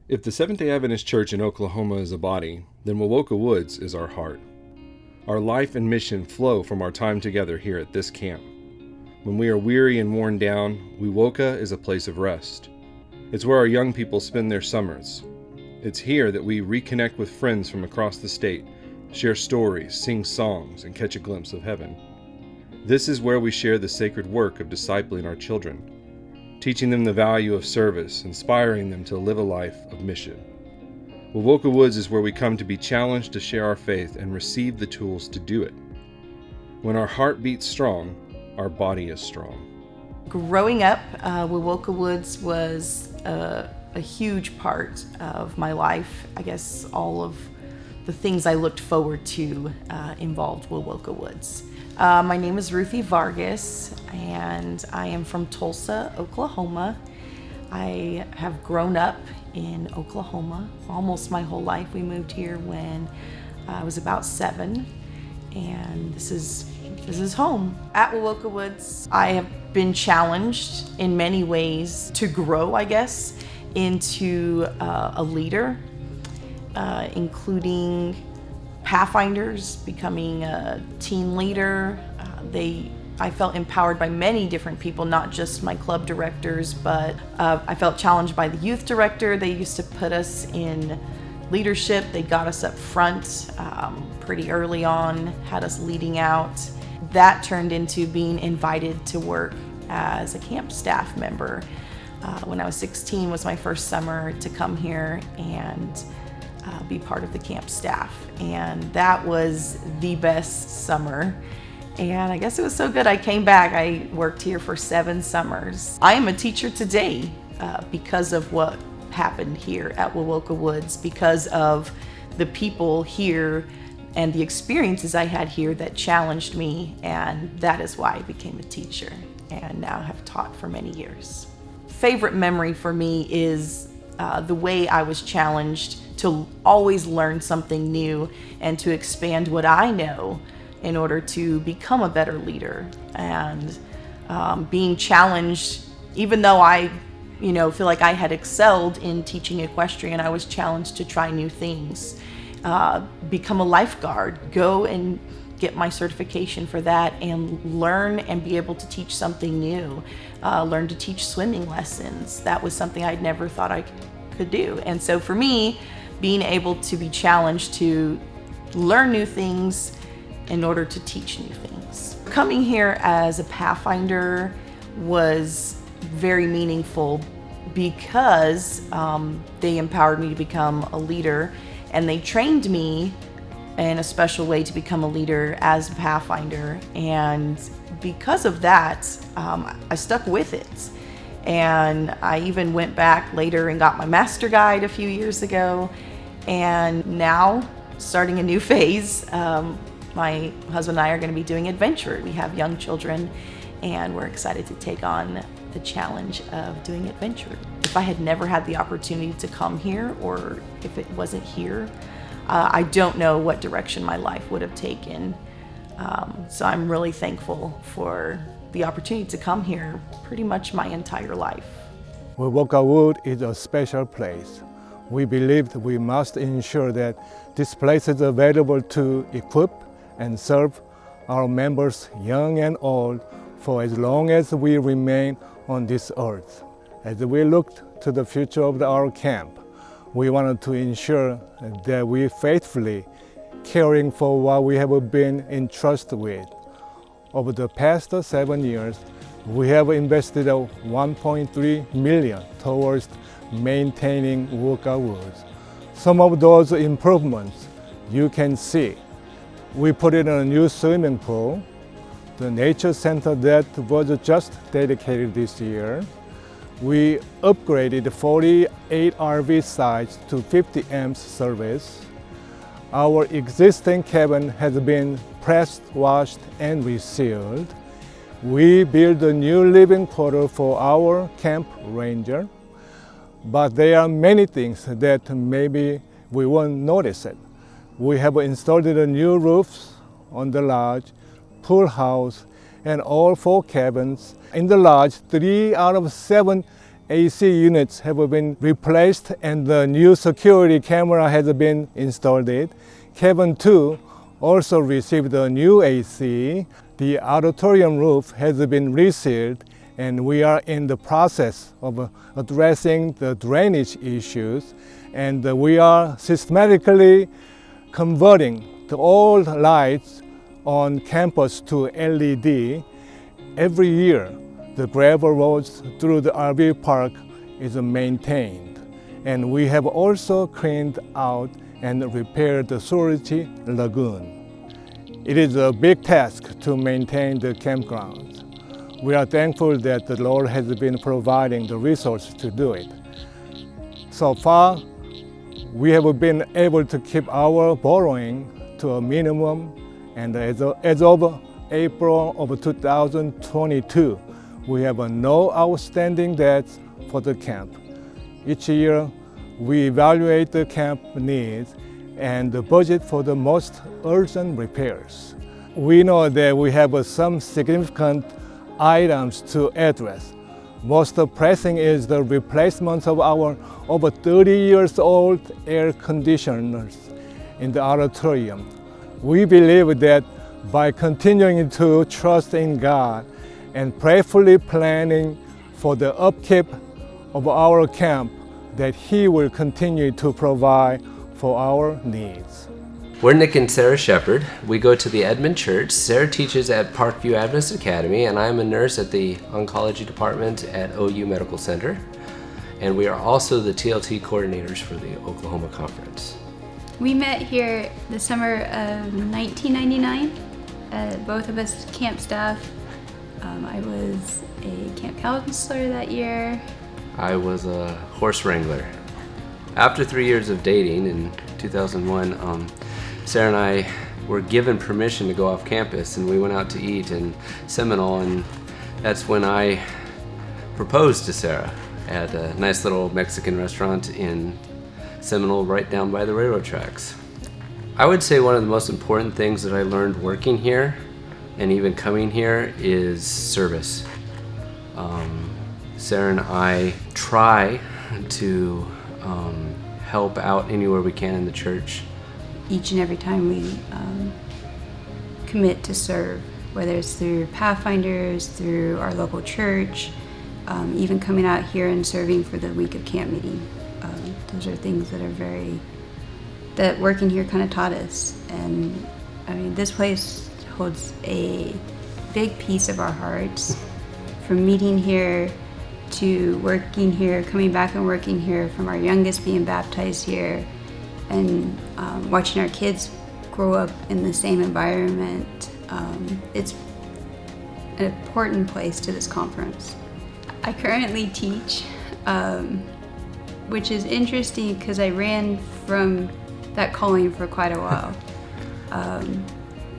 If the Seventh-day Adventist Church in Oklahoma is a body, then Wewoka Woods is our heart. Our life and mission flow from our time together here at this camp. When we are weary and worn down, Wewoka is a place of rest. It's where our young people spend their summers. It's here that we reconnect with friends from across the state, share stories, sing songs, and catch a glimpse of heaven. This is where we share the sacred work of discipling our children, teaching them the value of service, inspiring them to live a life of mission. Wewoka Woods is where we come to be challenged to share our faith and receive the tools to do it. When our heart beats strong, our body is strong. Growing up, Wewoka Woods was a huge part of my life. I guess all of the things I looked forward to involved Wewoka Woods. My name is Ruthie Vargas, and I am from Tulsa, Oklahoma. I have grown up in Oklahoma almost my whole life. We moved here when I was about 7, and this is home. At Wewoka Woods, I have been challenged in many ways to grow, I guess, into a leader, including pathfinders, becoming a team leader. I felt empowered by many different people, not just my club directors, but I felt challenged by the youth director. They used to put us in leadership. They got us up front pretty early on, had us leading out. That turned into being invited to work as a camp staff member. When I was 16 was my first summer to come here and be part of the camp staff. And that was the best summer. And I guess it was so good I came back. I worked here for 7 summers. I am a teacher today because of what happened here at Wewoka Woods, because of the people here and the experiences I had here that challenged me, and that is why I became a teacher and now have taught for many years. Favorite memory for me is the way I was challenged to always learn something new and to expand what I know in order to become a better leader. And being challenged, even though I feel like I had excelled in teaching equestrian, I was challenged to try new things, become a lifeguard, go and get my certification for that and learn and be able to teach something new, learn to teach swimming lessons. That was something I'd never thought I could do. And so for me, being able to be challenged to learn new things in order to teach new things. Coming here as a pathfinder was very meaningful because they empowered me to become a leader, and they trained me in a special way to become a leader as a pathfinder. And because of that, I stuck with it. And I even went back later and got my master guide a few years ago. And now, starting a new phase, my husband and I are going to be doing adventure. We have young children, and we're excited to take on the challenge of doing adventure. If I had never had the opportunity to come here, or if it wasn't here, I don't know what direction my life would have taken. So I'm really thankful for the opportunity to come here pretty much my entire life. Wewoka Woods is a special place. We believed we must ensure that this place is available to equip and serve our members, young and old, for as long as we remain on this earth. As we looked to the future of our camp, we wanted to ensure that we faithfully caring for what we have been entrusted with. Over the past 7 years, we have invested $1.3 million towards maintaining Wewoka Woods. Some of those improvements you can see. We put in a new swimming pool, the nature center that was just dedicated this year. We upgraded 48 RV sites to 50 amps service. Our existing cabin has been pressed, washed, and resealed. We built a new living quarter for our camp ranger. But there are many things that maybe we won't notice it. We have installed the new roofs on the lodge, pool house, and all 4 cabins. In the lodge, 3 out of 7 AC units have been replaced and the new security camera has been installed. Cabin 2 also received a new AC. The auditorium roof has been resealed, and we are in the process of addressing the drainage issues, and we are systematically converting the old lights on campus to LED. Every year, the gravel roads through the RV park is maintained, and we have also cleaned out and repaired the Surety Lagoon. It is a big task to maintain the campgrounds. We are thankful that the Lord has been providing the resources to do it. So far, we have been able to keep our borrowing to a minimum, and as of April of 2022, we have no outstanding debts for the camp. Each year, we evaluate the camp needs and the budget for the most urgent repairs. We know that we have some significant items to address. Most pressing is the replacement of our over 30 years old air conditioners in the auditorium. We believe that by continuing to trust in God and prayerfully planning for the upkeep of our camp, that He will continue to provide for our needs. We're Nick and Sarah Shepard. We go to the Edmond Church. Sarah teaches at Parkview Adventist Academy, and I'm a nurse at the oncology department at OU Medical Center. And we are also the TLT coordinators for the Oklahoma Conference. We met here the summer of 1999. Both of us camp staff. I was a camp counselor that year. I was a horse wrangler. After 3 years of dating in 2001, Sarah and I were given permission to go off campus, and we went out to eat in Seminole, and that's when I proposed to Sarah at a nice little Mexican restaurant in Seminole right down by the railroad tracks. I would say one of the most important things that I learned working here and even coming here is service. Sarah and I try to help out anywhere we can in the church. Each and every time we commit to serve, whether it's through pathfinders, through our local church, even coming out here and serving for the week of camp meeting. Those are things that working here kind of taught us. And I mean, this place holds a big piece of our hearts. From meeting here to working here, coming back and working here, from our youngest being baptized here, and watching our kids grow up in the same environment. It's an important place to this conference. I currently teach, which is interesting because I ran from that calling for quite a while.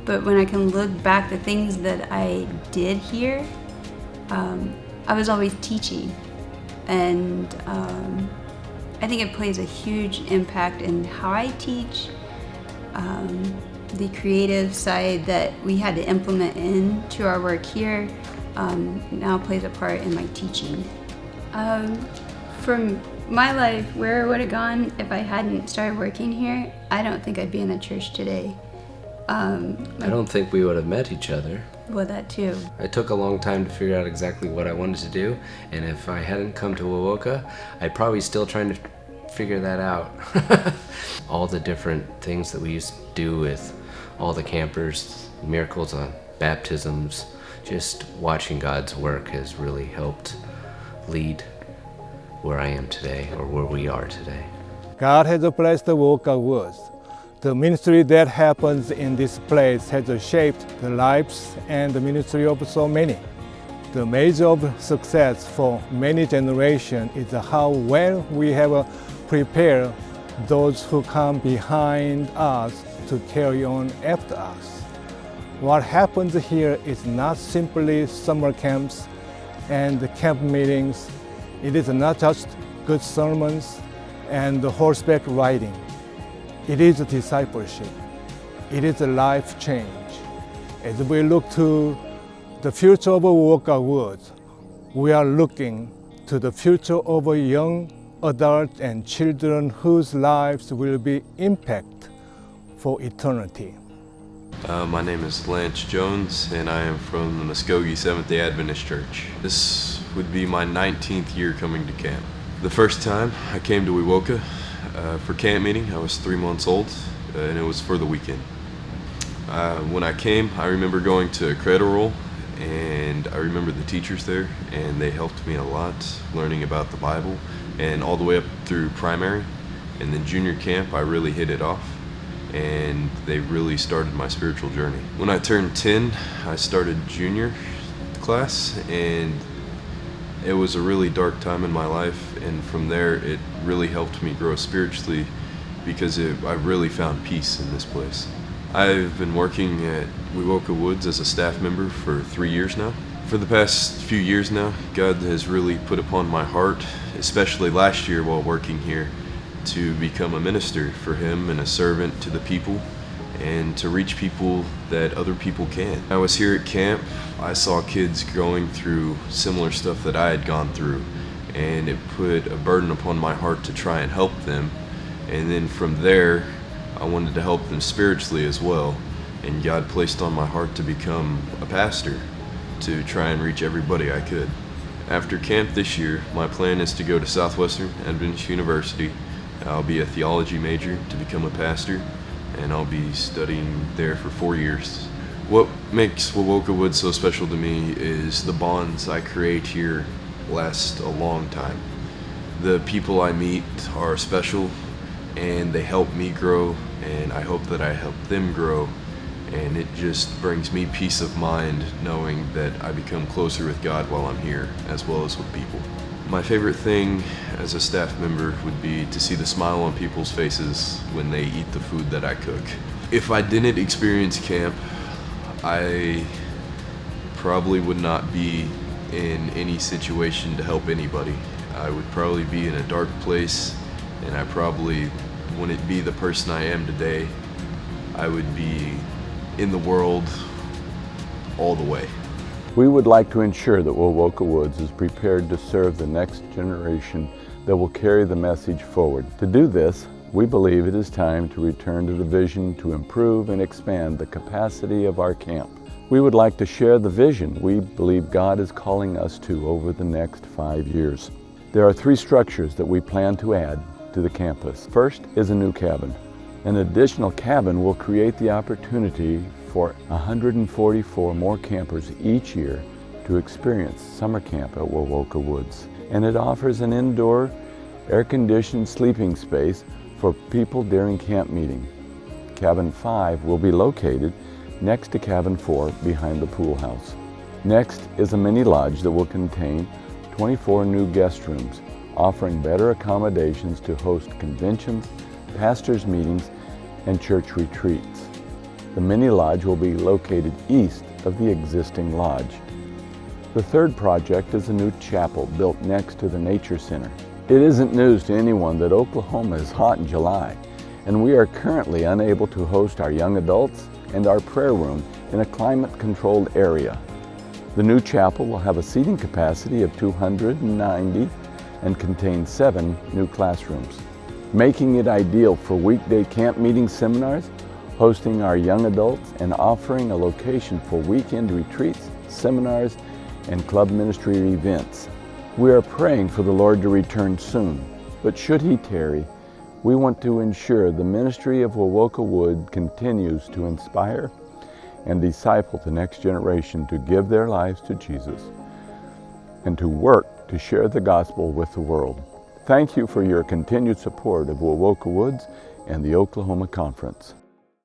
But when I can look back, the things that I did here, I was always teaching. And I think it plays a huge impact in how I teach. The creative side that we had to implement into our work here now plays a part in my teaching. From my life, where I would have gone if I hadn't started working here, I don't think I'd be in the church today. I don't think we would have met each other. Well, that too. It took a long time to figure out exactly what I wanted to do, and if I hadn't come to Wewoka, I'd probably still trying to figure that out. All the different things that we used to do with all the campers, miracles on baptisms, just watching God's work has really helped lead where I am today, or where we are today. God has blessed the Wewoka Woods. The ministry that happens in this place has shaped the lives and the ministry of so many. The measure of success for many generations is how well we have prepared those who come behind us to carry on after us. What happens here is not simply summer camps and camp meetings. It is not just good sermons and horseback riding. It is a discipleship. It is a life change. As we look to the future of Wewoka Woods, we are looking to the future of a young adults and children whose lives will be impacted for eternity. My name is Lance Jones, and I am from the Muskogee Seventh-day Adventist Church. This would be my 19th year coming to camp. The first time I came to Wewoka for camp meeting, I was 3 months old, and it was for the weekend. When I came, I remember going to Cradle Roll, and I remember the teachers there, and they helped me a lot learning about the Bible, and all the way up through primary. And then junior camp, I really hit it off, and they really started my spiritual journey. When I turned 10, I started junior class, and it was a really dark time in my life, and from there it really helped me grow spiritually because I really found peace in this place. I've been working at Wewoka Woods as a staff member for 3 years now. For the past few years now, God has really put upon my heart, especially last year while working here, to become a minister for Him and a servant to the people and to reach people that other people can't. I was here at camp, I saw kids going through similar stuff that I had gone through, and it put a burden upon my heart to try and help them. And then from there, I wanted to help them spiritually as well, and God placed on my heart to become a pastor, to try and reach everybody I could. After camp this year, my plan is to go to Southwestern Adventist University. I'll be a theology major to become a pastor, and I'll be studying there for 4 years. What makes Wewoka Woods so special to me is the bonds I create here last a long time. The people I meet are special, and they help me grow, and I hope that I help them grow, and it just brings me peace of mind knowing that I become closer with God while I'm here, as well as with people. My favorite thing as a staff member would be to see the smile on people's faces when they eat the food that I cook. If I didn't experience camp, I probably would not be in any situation to help anybody. I would probably be in a dark place, and I probably wouldn't be the person I am today. I would be in the world all the way. We would like to ensure that Wewoka Woods is prepared to serve the next generation that will carry the message forward. To do this, we believe it is time to return to the vision to improve and expand the capacity of our camp. We would like to share the vision we believe God is calling us to over the next 5 years. There are 3 structures that we plan to add to the campus. First is a new cabin. An additional cabin will create the opportunity for 144 more campers each year to experience summer camp at Wewoka Woods. And it offers an indoor, air-conditioned sleeping space for people during camp meeting. Cabin 5 will be located next to Cabin 4 behind the pool house. Next is a mini lodge that will contain 24 new guest rooms, offering better accommodations to host conventions, pastors' meetings, and church retreats. The mini lodge will be located east of the existing lodge. The third project is a new chapel built next to the Nature Center. It isn't news to anyone that Oklahoma is hot in July, and we are currently unable to host our young adults and our prayer room in a climate-controlled area. The new chapel will have a seating capacity of 290 and contain 7 new classrooms, making it ideal for weekday camp meeting seminars, hosting our young adults, and offering a location for weekend retreats, seminars, and club ministry events. We are praying for the Lord to return soon, but should He tarry, we want to ensure the ministry of Wewoka Woods continues to inspire and disciple the next generation to give their lives to Jesus and to work to share the gospel with the world. Thank you for your continued support of Wewoka Woods and the Oklahoma Conference.